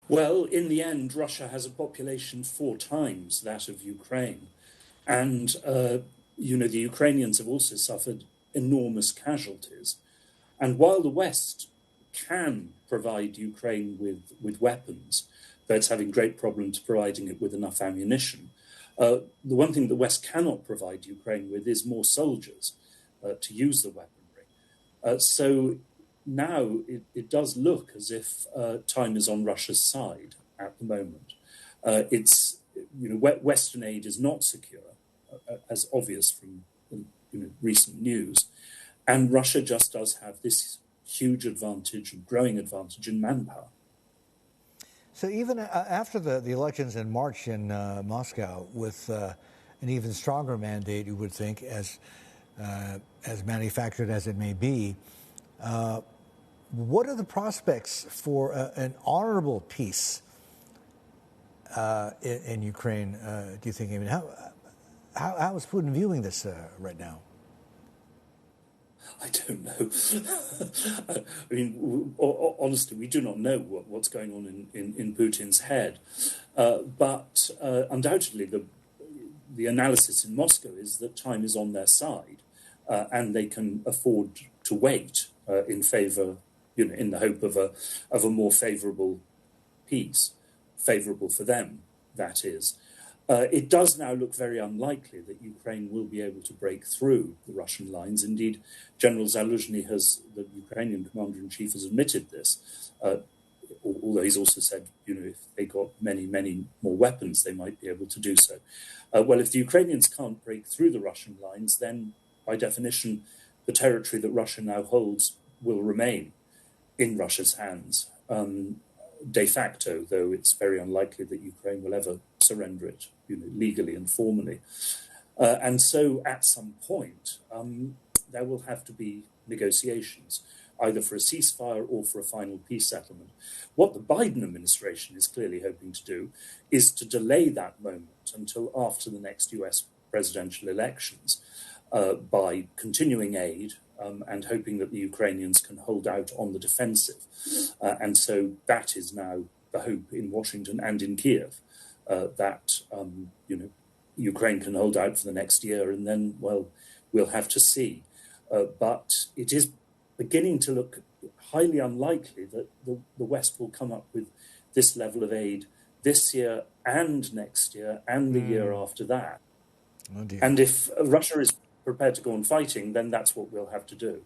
Well, in the end, Russia has a population 4 times that of Ukraine. And, the Ukrainians have also suffered enormous casualties. And while the West can provide Ukraine with weapons, though it's having great problems providing it with enough ammunition, the one thing the West cannot provide Ukraine with is more soldiers to use the weaponry. So now it does look as if time is on Russia's side at the moment. It's Western aid is not secure, as obvious from recent news, and Russia just does have this huge advantage, growing advantage in manpower. So even after the elections in March in Moscow, with an even stronger mandate, you would think, as manufactured as it may be, what are the prospects for an honorable peace in Ukraine? Do you think? I mean, how is Putin viewing this right now? I don't know. I mean, honestly, we do not know what's going on in Putin's head. But undoubtedly, the analysis in Moscow is that time is on their side, and they can afford to wait in favor, in the hope of a more favorable peace, favorable for them, that is. It does now look very unlikely that Ukraine will be able to break through the Russian lines. Indeed, General Zaluzhny, the Ukrainian commander-in-chief, has admitted this, although he's also said, if they got many, many more weapons, they might be able to do so. Well, if the Ukrainians can't break through the Russian lines, then by definition, the territory that Russia now holds will remain in Russia's hands. De facto, though it's very unlikely that Ukraine will ever surrender it, legally and formally. And so at some point, there will have to be negotiations, either for a ceasefire or for a final peace settlement. What the Biden administration is clearly hoping to do is to delay that moment until after the next US presidential elections by continuing aid and hoping that the Ukrainians can hold out on the defensive. And so that is now the hope in Washington and in Kiev, that, Ukraine can hold out for the next year, and then, well, we'll have to see. But it is beginning to look highly unlikely that the West will come up with this level of aid this year and next year and the year after that. Oh, and if Russia is prepared to go on fighting, then that's what we'll have to do.